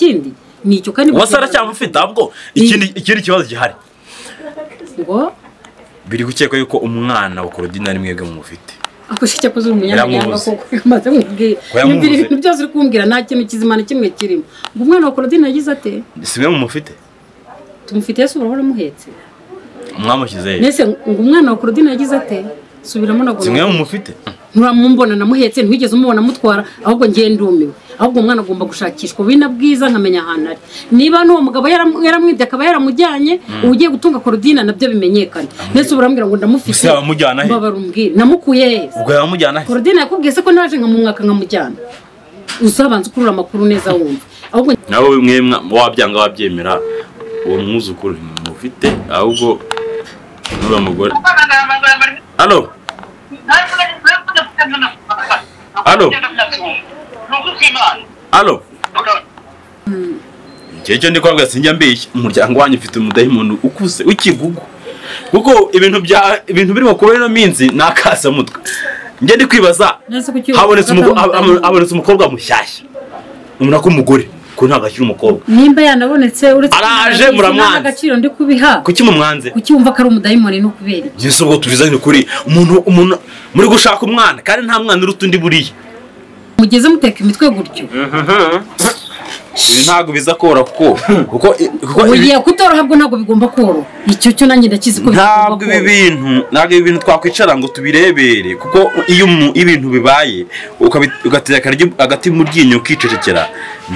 kindi nicyo kandi wasara cyamufite ahubwo ikindi kibazo gihari ngo biri gukekwa yuko umwana wa Claudine ari mwebwe mufite akoshike kuzo umunyamuryango koko maze mwibwiye nyumvira ibintu byose uri kumbwira nta kintu kizima na kimwe kirimo ngo umwana wa Claudine yagize ate sibe mufite tumufite Yesu urahora muhetse mwamushyize nese ngo umwana wa Claudine yagize ate subiramo nagora simwe mufite nturamumbona namuhetse ntwigeze umubona mutwara ahubwo ngiye ndumiwe ahubwo umwana agomba gushakishwa bina bwiza nkamenya ahantu ari niba n'uwo mugabo yaramwibye akaba yaramujyanye ugiye gutunga Claudine nabyo bimenyekana nese urambwira ngo ndamufite babarumbwira namukuye ubwo yamujyana Claudine yakubwiye se ko naje nkamumwaka nkamujyana usabanza kurura amakuru neza wumva ahubwo nawe mwe wabyanga wabyemera uwo mwuzukuru mufite ahubwo n'uwo mugore Allo Allo Jeje ndi kwabwa sinjya mbeshya umuryango wanyu ufite umudayimoni ukuse w'ikigugu kuko ibintu biri bakora no minsi nakasa mutwe nge ndi kwibaza habonetse umukobwa mushyashya umuna ko umugore ko ntagashyira umukobwa nimba yanabonetse uretse araje muramwanze agaciro ndi kubiha kuki mumwanze kuki wumva ko ari umudayimoni no kubera Yesu ubwo tubizanye kuri umuntu muri gushaka umwana kandi nta mwana urutundi buriye mugeze muteka imitwe gutyo ntago biza kora kuko ugiye kutoroha bwo ntago bigomba koro icyo cyo nanjye ndakizi ko ntago ibi bintu twakwicara ngo tubirebere kuko iyo ibintu bibaye ugateka agati mu ryinyo ukicecekera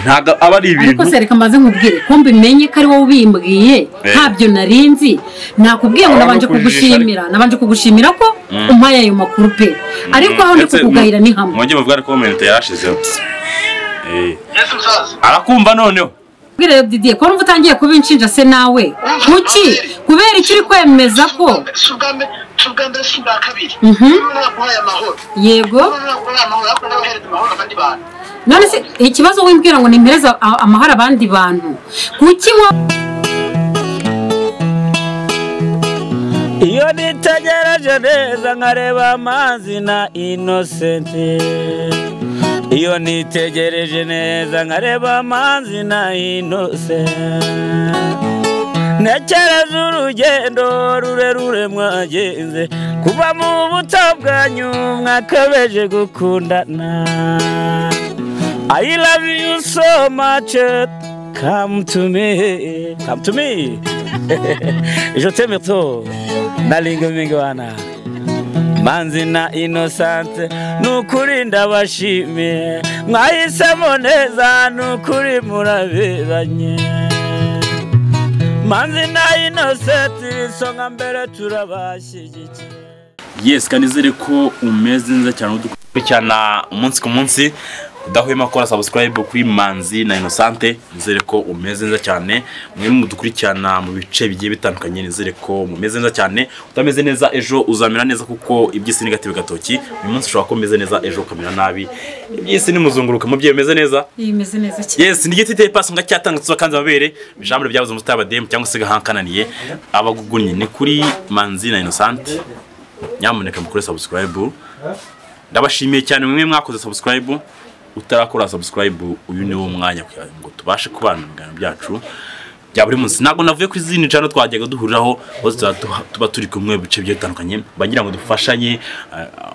ntago aba ari ibintu ariko sereka maze nkubwire ko mbimenye ko ari wowe ubimbwiye ntabyo narinzi nakubwiye ngo nabanje kugushimira ko umpaye ayo makuru pe ariko aho ndi kukugahira ni hamwe mujye muvuga ko comment yarashizeho arakumva noneho bwire Didier ko numva utangiye kubinshinja se nawe kuki kubera ikiri kwemeza ko Sugambere suga kabiri yego none se ikibazo wimbwira ngo nimpereza amahara abandi bantu kuki iyo nitegereje neza nkareba amazi na Innocent iyo nitegereje neza nkareba amazi na Innocent nekereza urugendo rurerure mwagenze kuva mu buto bwanyu mwakabeje gukundana I love you so much come to me je t'aime trop nalingo mingi wana Manzi na Innocent nukuri ndabashimiye mwahisemo neza nukuri muraberanye Manzi na Innocent songa mbere turabashyigikiye Yes kanizere ko umeze neza cyane udukurikirana umunsi ku munsi udahwema gukora subscribe kuri Manzi na Innocent nizere ko umeze neza cyane mwe mudukurikirana mu bice bigiye bitandukanye nizere ko mumeze neza cyane utameze neza ejo uzamera neza kuko ibyisi negative gatoki uyu munsi ushobora ko umeze neza ejo ukamera nabi ibyisi ni muzunguruka mu bye meze neza imeze neza cyane yes ni giti te pass ngacyatangutse bakanze babere bijambo byabuze mutaba dem cyangwa se gahankananiye abagugunye ni kuri Manzi na Innocent nyamuneka mukore subscribe ndabashimiye cyane mwe mwakoze subscribe utarakora subscribe uyu ni wo mwanya ngo tubashe kubana mu byacu bya buri munsi nago navuye ku izindi channel twajyaga duhuriraho bose tuba turi kumwe bice byo bitandukanye bagira ngo dufashanye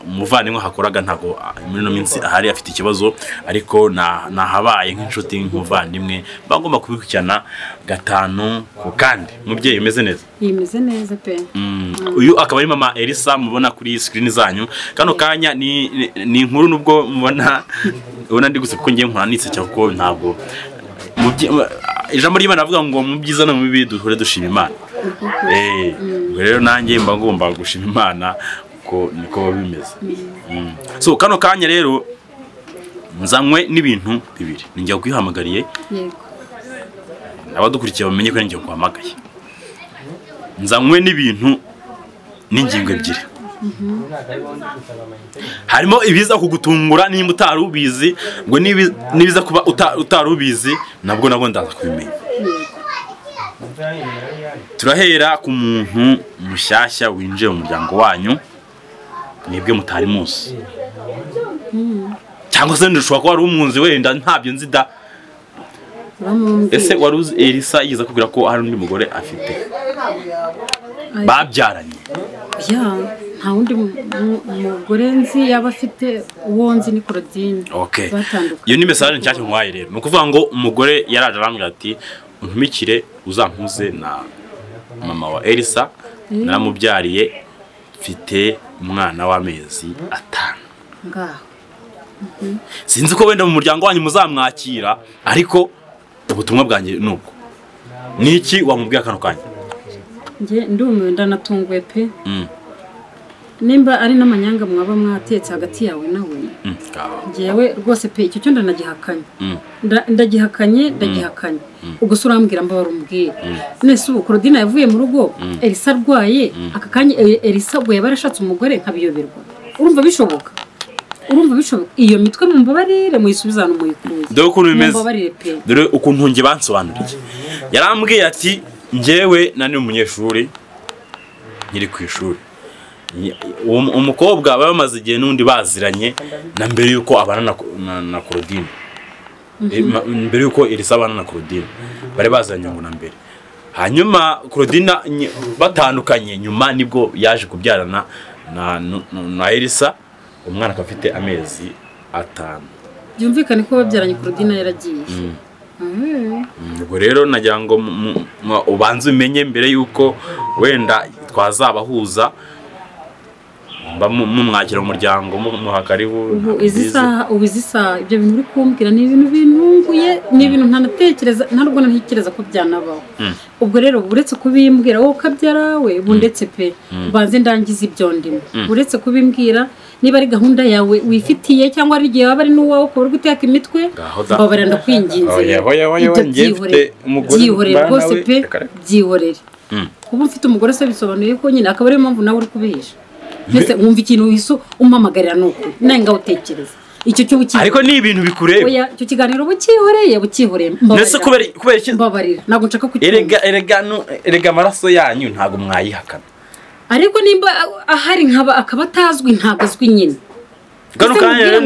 umuvandimwe hakoraga ntago muri no minsi ahari afite ikibazo ariko nahabaye nk'inshuti nk'umuvandimwe bagomba kubikurikirana gatanu ku kandi mubyeyi umeze neza imeze neza pe uyu akaba ari mama Elisa mubona kuri screen zanyu kano kanya ni inkuru nubwo mubona ndi gusa kuko ngiye nkuranitse cyako ntabwo ijambo ry'Imana avuga ngo mu byiza no mu bibi duhure dushima Imana rero nanjye mba ngomba gushima Imana ko niko bimeze so kano kanya rero nzanywe n'ibintu bibiri ninjya kwihamagariye yego abadukurikiye bamenye ko ninjye kuhamagaye nzanywe n'ibintu n'ingingo ebyiri harimo ibiza kugutungura nimba utarubizi ngo nibiza kuba utarubizi nabwo ndaza kubimenya turahera ku muntu mushyashya winjiye mu muryango wanyu nibwe mutari musi cyangwa se ndashobora kuba ari umwunzi wenda ntabyo nzida ese wari uzi Elisa yiza kubwira ko hari undi mugore afite babyaranye? Ya nta wundi mugore nzi yaba afite, uwo nzi ni Claudine. Okay, iyo ni message nshyashya nkwaye rero. Ni ukuvuga ngo umugore yaraje arambwira ati untumikire uzampuze na mama wa Elisa, naramubyariye mfite umwana w'amezi 5. Ngaho sinzi ko wenda mu muryango wanyu muzamwakira, ariko ubutumwa bwanjye nuko. Niki wamubwiye akano kanya? nge ndumiwe ndanatunguwe pe. Nimba ari n'amanyanga mwaba mwatetse hagati yawe nawe, ngewe rwose pe icyo cyo ndanagihakanye. Ndagihakanye. Ubwo se urambwira mbabara umbwira. Nese ubu Claudine yavuye mu rugo, Elisa arwaye, aka kanya Elisa ubwo yabarashatse umugore nkabiyoberwa. Urumva bishoboka? Iyo mitwe mumbabarire muyisubizana umuyikuye. Dore ukuntu bimeze. Dore ukuntu nge bansobanuriye. Yarambwiye ati ngewe nani umunyeshuri nkiri ku ishuri. Umukobwa bamaze igihe n'undi baziranye na mbere yuko abana na Claudine. Mbere yuko Elisa abana na Claudine bari baziranye ngo na mbere. Hanyuma Claudine batandukanye nyuma nibwo yaje kubyarana na Elisa, umwana akafite amezi 5. Byumvikane ko babyaranye Claudine yaragiye. Ubwo rero nagira ngo ubanze umenye mbere yuko wenda twazabahuza mumwakira umuryango muhakaribu. Ubu izisa ibyo bintu uri kumbwira ni ibintu binunguye, ni ibintu ntanatekereza, ntabwo ntekereza ko byanabaho. Ubwo rero uretse kubimbwira wowe ukabyara we bundetse pe banze ndangiza ibyo ndimo. Uretse kubimbwira niba ari gahunda yawe wifitiye cyangwa ari gihe waba ari n'uwawe ko uri guteka imitwe, babarira ndakwinginze. Byihorere rwose pe, byihorere. Kuba mfite umugore se bisobanuye ko nyine akaba ariyo mpamvu nawe uri kubihisha. Mbese wumva ikintu wiso umamagarira nuko nange utekereza icyo cyo bukiri. Ariko ni ibintu bikureba. Oya cyo kiganiro bukihoreye. Nese kubera iki mbabarira nago nshaka erega amaraso yanyu ntago mwayihakana. Ariko nimba ahari nkaba akaba atazwi ntagazwi nyine. Gano kanya rero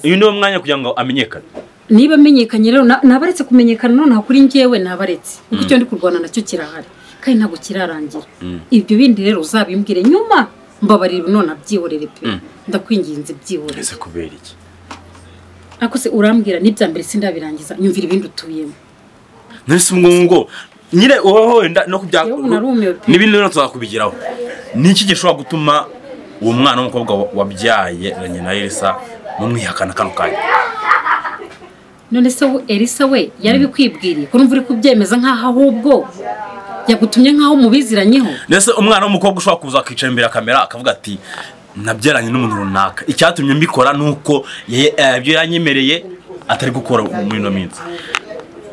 uyu ni umwanya kugira ngo amenyekane. Niba amenyekanye rero nabaretse kumenyekana none hakuri ngewe nabaretse. Kuko icyo ndi kurwana nacyo kirahari kandi ntago kirarangira. Ibyo bindi rero uzabimbwire nyuma. Mbabarira none abyihorere pe. Ndakwinginze byihorere. Ese kubera iki? Ako se urambwira n'ibya mbere sindabirangiza nyumvira ibindi utuyemo. Nese ngo nyire wenda no kubya n'ibindi rero tuzakubigiraho. Niki gishobora gutuma uwo mwana w'umukobwa wabyaye na Elisa mumwihakana kano kanya? None se Elisa we yari bikwibwiriye ko numva uri kubyemeza nkaho ahubwo yagutumye nkaho mubiziranyeho. Nese umwana w'umukobwa ushobora kuza kwicara imbere ya kamera akavuga ati nabyaranye n'umuntu runaka, icyatumye mbikora nuko ibyo yanyemereye atari gukora muri no minsi.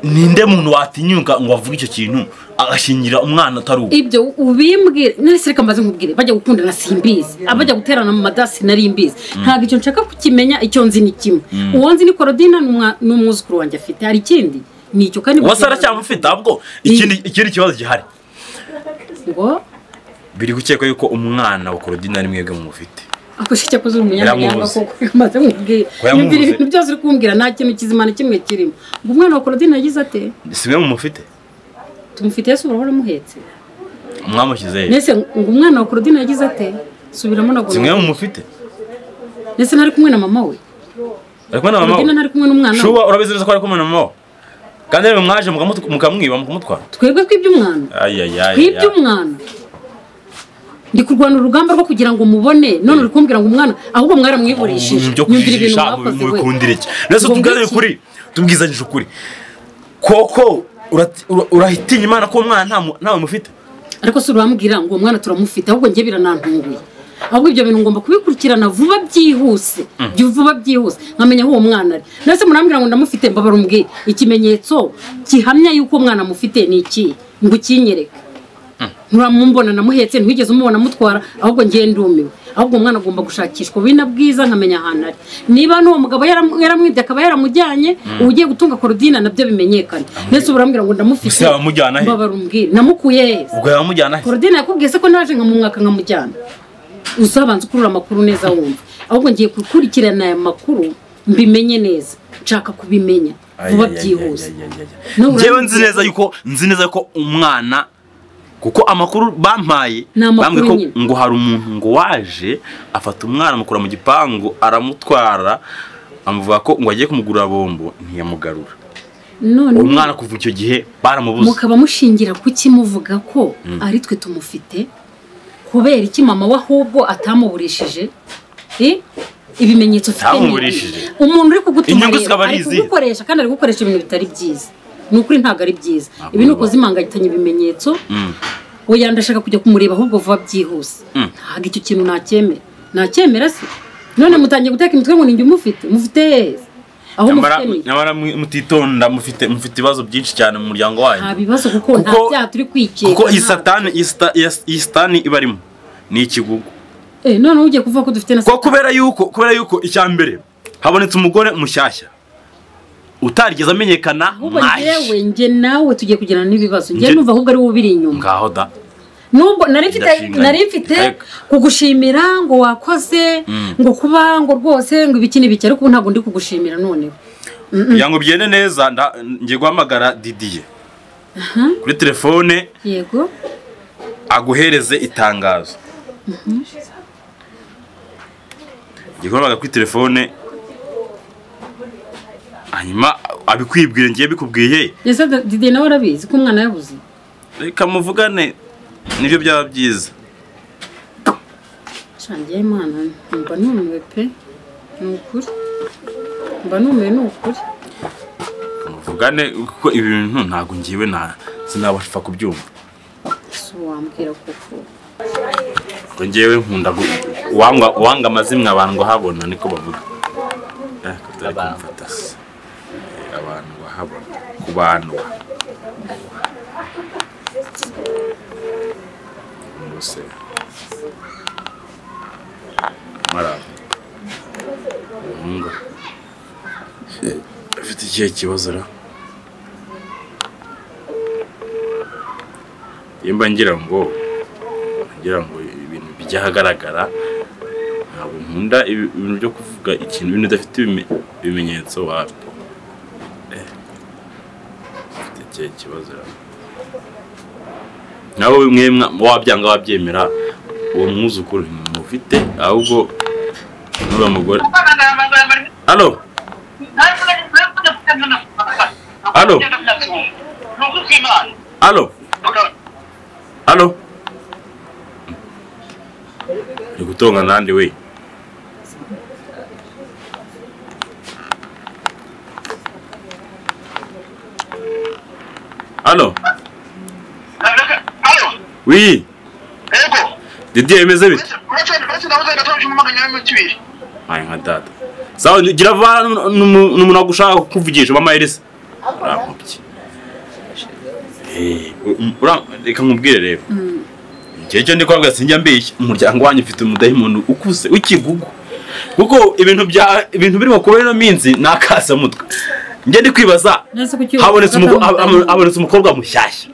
Ninde muntu watinyuka ngo avuge icyo kintu agashingira umwana atari uwo? Ibyo ubimbwire nese reka mbaze nkubwire bajya gukundana simbizi, abajya guterana mu madasi nari imbizi. Ntago icyo nshaka kukimenya, icyo nzi ni kimwe. Uwo nzi ni Claudine n'umwuzukuru wanjye afite, hari ikindi nicyo kandi wasara cyamufite ahubwo ikindi kibazo gihari ngo biri gukeka yuko umwana wa Claudine ari mwebwe mufite. Akoshike ko zuri umunyamuryango koko maze nkubwire nyumvira ibintu byose uri kumbwira nta kintu kizimana kimwe kirimo. Ngo umwana wa Claudine yagize ate? Sibe mufite? Tumufite Yesu urahora muhetse. Mwamukize. Nese ngo umwana wa Claudine yagize ate? Subiramo nago. Simwe mufite? Nese nari kumwe na mama we. Ari kumwe na mama? Claudine nari kumwe n'umwana. Shuba urabizeza ko ari kumwe na mama? Kandi rero mwaje mukamwiba mukamutwara. Twebwe kw'iby'umwana. Kw'iby'umwana. Ndi kurwana urugamba rwo kugira ngo mubone none uri kumbwira ngo umwana ahubwo mwaramwiburishije. Nyumvira ibintu mwakoze we. Mubikundire iki? Nese tubwizanye ukuri. Tubwizanye ukuri. Koko urahitinya Imana ko umwana ntawe mufite. Ariko se urambwira ngo umwana turamufite ahubwo ngiye biranantunguye. Ahubwo ibyo bintu ngomba kubikurikirana vuba byihuse. Vuba byihuse nkamenya aho uwo mwana ari. Nese murambwira ngo ndamufite mbabara umbwire ikimenyetso kihamya yuko umwana mufite ni iki ngo kinyereke. Nuramumbona namuhetse ntwigeze umubona mutwara ahubwo ngiye ndumiwe. Ahubwo umwana agomba gushakishwa bina bwiza nkamenya ahantu ari. Niba n'uwo mugabo yaramwibye akaba yaramujyanye ugiye gutunga Claudine nabyo bimenyekana. Nese urambwira ngo ndamufite mbabara umbwire namukuye he? Ubwo yamujyana he? Claudine yakubwiye se ko naje nkamumwaka nkamujyana. Uzabanza kurura amakuru neza wumva. Ahubwo ngiye gukurikirana aya makuru mbimenye neza. Nshaka kubimenya vuba byihuse njyewe nzi neza yuko umwana kuko amakuru bampaye bambwe ko ngo hari umuntu ngo waje afata umwana amukura mu gipangu aramutwara amuvuga ko ngo agiye kumugurira bombo ntiyamugarura none umwana kuva icyo gihe baramubuze mukaba mushingira kuki muvuga ko ari twe tumufite kubera iki mama we ahubwo atamuburishije ibimenyetso ufite umuntu uri kugutuma ari kugukoresha kandi ari gukoresha ibintu bitari byiza ni ukuri ntabwo ari byiza ibi ni ukuzimanganya ibimenyetso oya ndashaka kujya kumureba ahubwo vuba byihuse ntabwo icyo kintu nacyemera se none mutangiye guteka imitwe ngo ninjye mufite aho nyamara mutitonda mufite ibibazo byinshi cyane mu muryango wanyu nta bibazo kuko nta byaha turi kwikeka kuko iyi satani ibarimo ni ikigugu none ugiye kuvuga ko dufite na satani kubera yuko icya mbere habonetse umugore mushyashya utarigeze amenyekana yewe njye nawe tugiye kugirana n'ibibazo njye numva ahubwo ari wowe ubiri inyuma ngaho da nubwo nari mfite kugushimira ngo wakoze ngo kuba ngo rwose ngo ibiki n'ibiki ariko ntabwo ndi kugushimira noneho kugira ngo byende neza ngiye guhamagara Didier kuri telefone yego aguhereze itangazo ngiye guhamagara kuri telefone hanyuma abikwibwira ngiye bikubwiye ese Didier nawe arabizi ko umwana yabuze reka muvugane nibyo byaba byiza shangiye imana mba numiwe pe ni ukuri mba numiwe ni ukuri muvugane kuko ibi bintu ntabwo ngiwe sinabasha kubyumva so wambwira koko ko ngiwe nkunda wanga amazimwe abantu ngo habona niko bavuga kutari kumfata abantu bahabona ku bantu bose mara umuhungu afite ikihe kibazo ra yemba ngira ngo ibintu bijya hagaragara ntabwo nkunda ibintu byo kuvuga ikintu ibintu udafite ibimenyetso wapi afite ikihe kibazo ra nawe mwe wabyanga wabyemera uwo mwuzukuru mufite ahubwo n'uwo mugore Allo ni gutonga nandi we Allo Oui. Didier emeze bite? Ayi nka data. Sawa gira vana n'umuntu agushaka kuvugisha mama Elisa. Uramubye. Reka nkubwire rero. Cyo ndi kwabwa sinjya mbeshya umuryango wanyu ufite umudayimoni ukuze ukigugu. Kuko ibintu birimo kuba no minsi nakasa mutwe. Nge ndi kwibaza habonetse umukobwa mushyashya.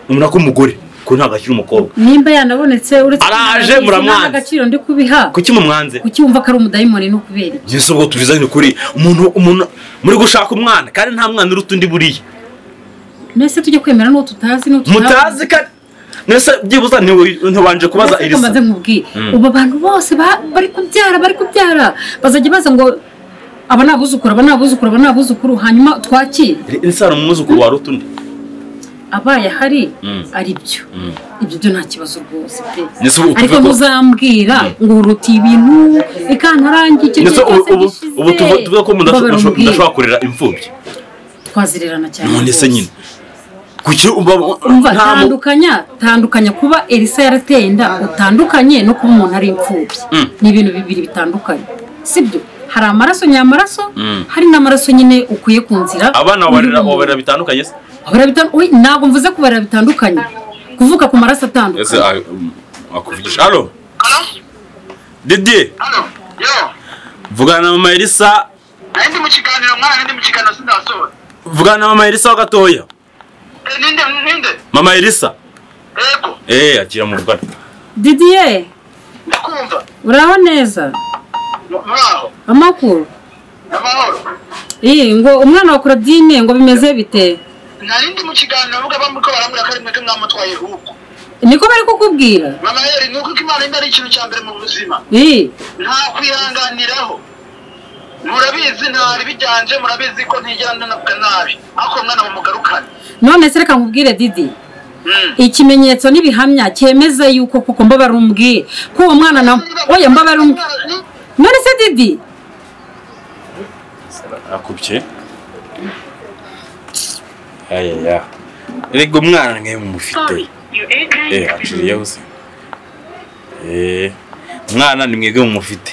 Umuntu ko mugore ko ntago akiri umukobwa nimba yanabonetse uretse araje muramwanze agaciro ndi kubiha kuki mumwanze kuki wumva ko ari umudayimoni no kubera Yesu ubwo tubizanye kuri umuntu muri gushaka umwana kandi nta mwana uruta undi buriye nese tujye kwemera no tutazi mutazi kandi nese byibuza ntibanje kubaza Elisa maze nkubwire ubu abantu bose bari kubyara bazajya baza ngo aba nabuzukuru hanyuma twakire insara umwuzukuru wa rutundi abaye hari ari ibyo nta kibazo rwose pe ariko muzambwira ngo uruti ibintu ikantarangiye ubu tuvuga ko mudashobora kurera imfubyi twazirerana cyane none se nyine kuki tandukanya kuba Elisa yaratenda utandukanye no kuba umuntu ari imfubyi ni ibintu bibiri bitandukanye sibyo hari amaraso nyamaraso hari n'amaraso nyine ukuye ku nzira abana wabarera bitandukanye se ntabwo mvuze kubarira bitandukanye kuvuka ku maraso atandukanye ese akuvugisha Allo Didier vugana na mama Elisa ndi mu kiganiro mwana ndi mu kiganiro sindasohora vugana na mama Elisa wagatoya ninde mama Elisa yego akira mu vugana Didier ndakumva uraho neza mwaho amakuru amahoro ngo umwana wa Claudine ngo bimeze bite narindi mu kiganiro bavuga bamuko barambura ko ari mweke mwamutwaye huko niko bari kukubwira mama yeri nuko Imana indari ikintu cya mbere mu buzima nta kwihanganiraho murabizi ntari bijyanje murabizi ko ntigera nanavuga nabi ako mwana mumugarukane none se reka nkubwire Didi ikimenyetso nibihamya cyemeza yuko kuko mbabara umbwiye ko uwo mwana na oya mbabara umbwiye none se Didi akubye aya rego mwana mwe mufite actually yose mwana ni mwege mufite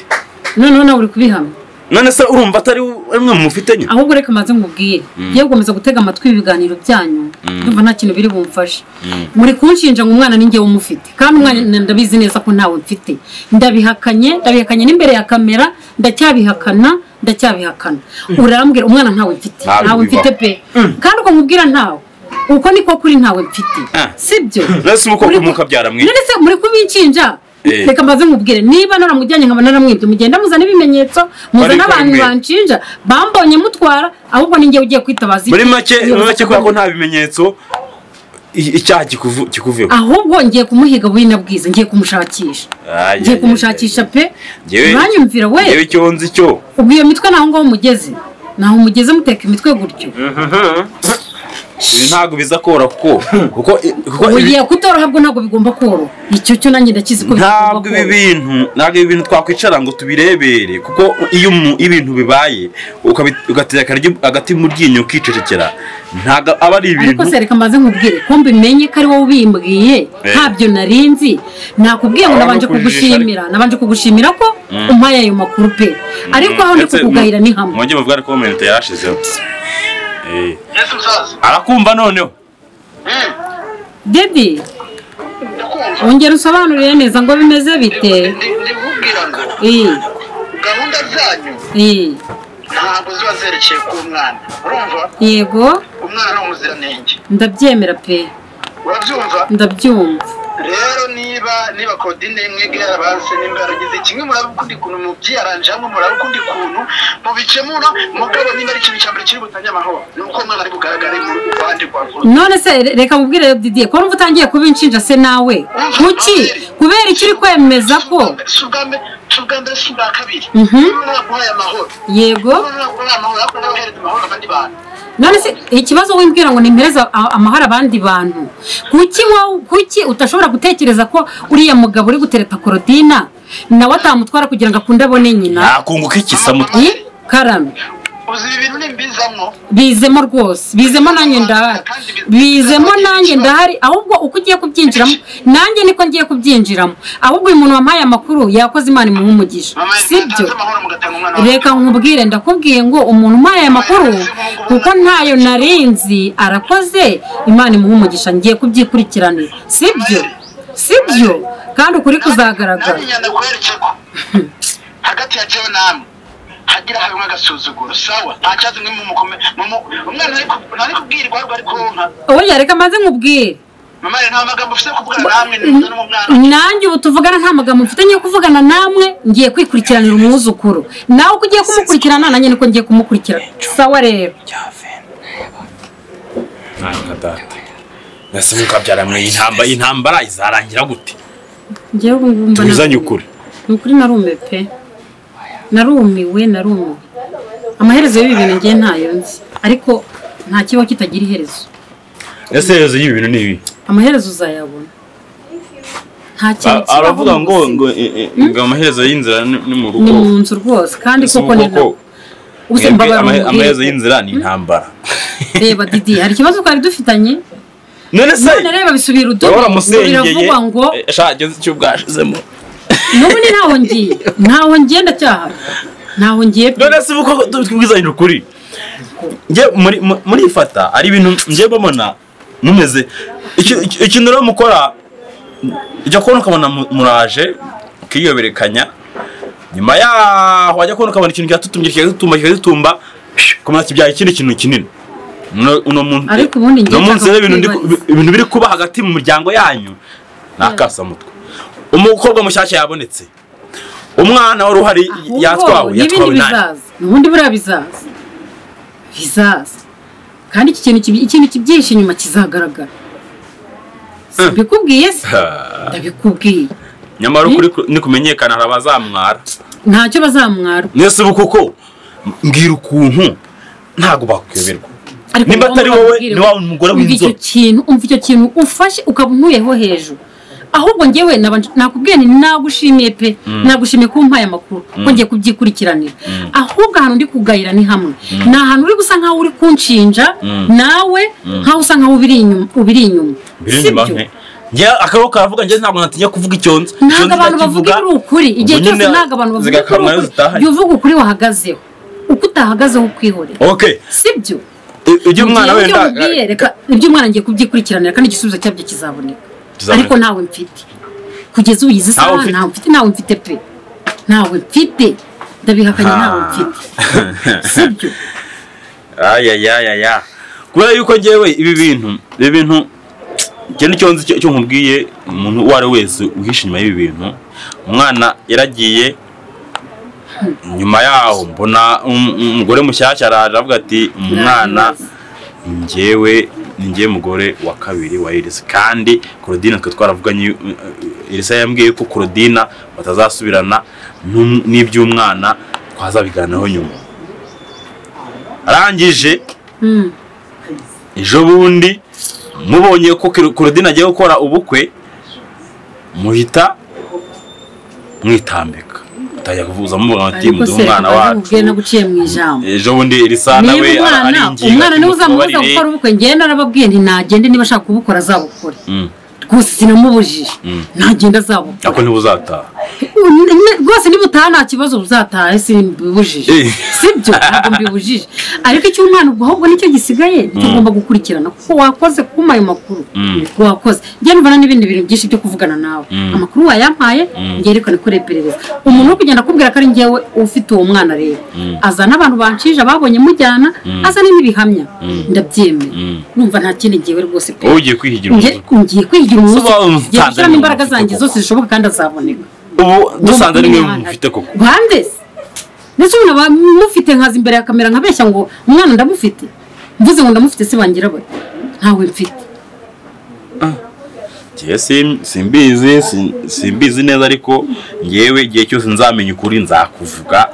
none uri kubihamya none se urumva atari mwe mufite nyine ahubwo reka maze ngubwiye giye gukomeza gutega amatwi ibiganiro byanyu ndumva nta kintu biri bumfashe muri kunshinja ngo umwana ninjye umufite kandi umwana ndabizi neza ko ntawe mfite ndabihakanye n'imbere ya kamera ndacyabihakana urambwira umwana ntawe mfite pe kandi uko nkubwira ntawe uko niko kuri ntawe mfite sibyo nase uko mukabyara mwe none se muri kubinshinja reka mbaze nkubwire niba naramujyanye nkaba naramwibye mugenda muzana ibimenyetso muzana abantu banshinja bambonye mutwara ahubwo ninjye ugiye kwitabaza muri make ko nta bimenyetso icyaha kikuveho ahubwo ngiye kumuhiga bwina bwiza ngiye kumushakisha pe uranyumvira we yewe icyo nzi cyo ubwo iyo mitwe naho ngaho mugeze muteka imitwe gutyo ntago biza kora kuko ugiye kutoroha habwo ntago bigomba koro icyo cyo nanjye ndakizi ko ntabwo ibi bintu twakwicara ngo tubirebere kuko iyo ibintu bibaye ugateka agati mu ryinyo ukicecekera ntago aba ari ibintu ariko se reka mbaze nkubwire ko mbimenye ko ari wowe ubimbwiye ntabyo narinzi nakubwiye ngo nabanje kugushimira ko umpaye ayo makuru pe ariko aho ndi kukugahira ni hamwe mwongeye muvuga ko comment yarashizeho arakumva noneho Dedi ongera usobanurire neza ngo bimeze bite gahunda zanyu ntabwo ziba zerekeye ku mwana urumva yego umwana ni umuziranenge ndabyemera pe urabyumva ndabyumva rero niba Claudine mwege yarabase nimba yaragize kimwe murabukundi kuntu mubyaranje hamwe murabukundi kuntu mubikemura mugabo nimba ari ikintu cyambere kiri butanye amahoro nuko mwana ari bugaragare mu bandi kwa none se reka mubwire Didier ko utangiye kubinshinja se nawe kuki kubera ikiri kwemeza ko subwambere subwa kabiri naguhaye amahoro yego naguhaye amahoro ako nabahereza amahoro abandi bantu none se ikibazo w'imbwira ngo nimpereza amahara abandi bantu kuki utashobora gutekereza ko uriya mugabo uri gutereta Claudine nawe atamutwara kugira ngo akunde abone nyina nakunguka ikisamu karame uzi ibintu nimbizamwo bizemo rwose bizemo nanjye ndahari ahubwo uko ugiye kubyinjiramo nanjye niko ngiye kubyinjiramo ahubwo uyu muntu wampaye amakuru yakoze Imana imuha umugisha sibyo reka nkubwire ndakubwiye ngo umuntu umpaye amakuru kuko ntayo narinzi arakoze Imana imuha umugisha ngiye kubyikurikiranira sibyo kandi ukuri kuzagaragara hagati ya jewe namwe hagira hamwe agasuzuguro sawa ntacaze mwe umwana ntari kubwirwa ariko nka oya reka maze nkubwire mama nta magambo ufite kuvugana namwe n'umwana n'umwana nanjye ubu tuvugana nta magambo mfite ngiye kuvugana namwe ngiye kwikurikiranira umwuzukuru nawe uko ugiye kumukurikirana nanjye niko ngiye kumukurikira sawa rero nase mukabyara mwe intambara izarangira gute ngiye ngumva tuzanye ukuri nukuri narume pe narumiwe amaherezo y'ibi bintu ngiye ntayo nzi ariko nta kiba kitagira iherezo ese herezo y'ibi bintu ni ibi amaherezo uzayabona nta kintu aravuga ngo amaherezo y'inzira ni mu rugo ni mu nzu rwose kandi koko ni amaherezo y'inzira ni intambara reba Didi hari ikibazo twari dufitanye none se reba bisubira udume biravuga ngo shageze icyo bwashizemo none ntaho ngiye ndacyaha ntaho ngiye none se uko twizanira ukuri nge muri ifata ari ibintu ngiye babona mumeze ikintu rero mukora ijya kubona ukabona muraje ukiyoberekanya nyuma yaho wajya kubona ukabona ikintu cyatutumba kumenya kibyaye ikindi kintu kinini ariko ubundi ngiye ibintu biri kuba hagati mu muryango yanyu nakasamutwe umukobwa mushyashya yabonetse umwana wari uhari yatwawe n'ibindi bizaza n'ubundi buriya bizaza kandi ikintu kibyihishe inyuma kizagaragara mbikubwiye se ndabikubwiye nyamara ukuri ni kumenyekana hari abazamwara ntacyo bazamwara nese ubu kuko mbwira ukuntu ntago bakweberwa nimba atari wowe ni wa mugore w'inzobe umva icyo kintu ufashe ukaba untuyeho hejuru ahubwo ngewe nakubwiye nti nagushimiye pe nagushimiye ko umpaye amakuru ko ngiye kubyikurikiranira ahubwo ahantu ndi kugayira ni hamwe ni ahantu uri gusa nkaho uri kunshinja nawe nkaho usa nkaho ubiri inyuma sibyo njye akabo karavuga njye ntabwo natinya kuvuga icyonzo ntabwo abantu bavuga ukuri igihe cyose ntabwo abantu bavuga ukuri jya uvuga ukuri wahagazeho uko utahagazeho ukwihorera sibyo ibyo umwana wenda reka ibyo umwana ngiye kubyikurikiranira kandi igisubizo cyabyo kizaboneka ariko ntawe mfite kugeza uyizi sawa ntawe mfite pe ntawe mfite ndabihakanye ntawe mfite sibyo aya kubera yuko ngewe ibi bintu ikintu cyonzi cyo nkubwiye umuntu uwo ari wese uhisha inyuma y'ibi bintu umwana yaragiye nyuma yaho mbona umugore mushyashya araje avuga ati umwana njyewe ninjye mugore wa kabiri wa Elisa kandi Claudine twe twaravuganye Elisa yambwiye ko Claudine batazasubirana n'iby'umwana twazabiganaho nyuma arangije ejo bundi mubonye ko Claudine agiye gukora ubukwe muhita mwitambika utajya kuvuza mubona ati muduhe umwana wacu ejo bundi Elisa nawe aringiye umwana niwe uzamubuza gukora ubukwe ngenda arababwiye nti nagende niba ashaka kubukora azabukore rwose sinamubujije nagenda azabukora ako ntibuzataha rwose niba utaha nta kibazo uzataha simbibujije sibyo ntabwo mbibujije ariko icyo umwana ubwo ahubwo nicyo gisigaye nicyo ugomba gukurikirana kuko wakoze kuma ayo makuru wakoze njye mbona n'ibindi bintu byinshi byo kuvugana nawe amakuru wayampaye ngerekane ko reperereza umuntu wo kugenda akubwira ko ari njyewe ufite uwo mwana rero azana abantu banshije ababonye mujyana azana n'ibihamya ndabyemeye numva nta kindi ngewe rwose pe ugiye kwihigira ngiye kwihigira umunsi ngiye gushyiramo imbaraga zanjye zose zishoboka kandi azaboneka ubu dusanze ari mwe mufite koko bande ndetse umuntu mufite nkaza imbere ya kamera nkabeshya ngo umwana ndamufite mvuze ngo ndamufite se bangira bati ntawe mfite simbizi neza ariko ngewe igihe cyose nzamenya ukuri nzakuvuga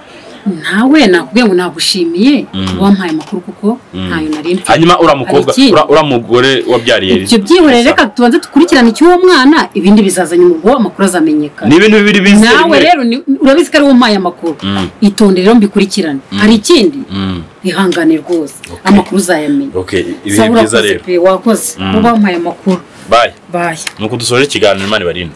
nawe nakubwiye ngo nagushimiye wampaye amakuru kuko ntayo nari mfite hanyuma uramukobwa uramugore wabyariye ibyo byihorere reka tubanze dukurikirane icy'uwo mwana ibindi bizaza nyuma ubwo amakuru azamenyekana ni ibintu bibiri bizi nawe rero urabizi ko ari wowe umpaye amakuru itonde rero mbikurikirane hari ikindi ihangane rwose amakuru uzayamenya ibintu byiza rero wakoze uba wampaye amakuru bayi nuko dusoje ikiganiro Imana ibarinde.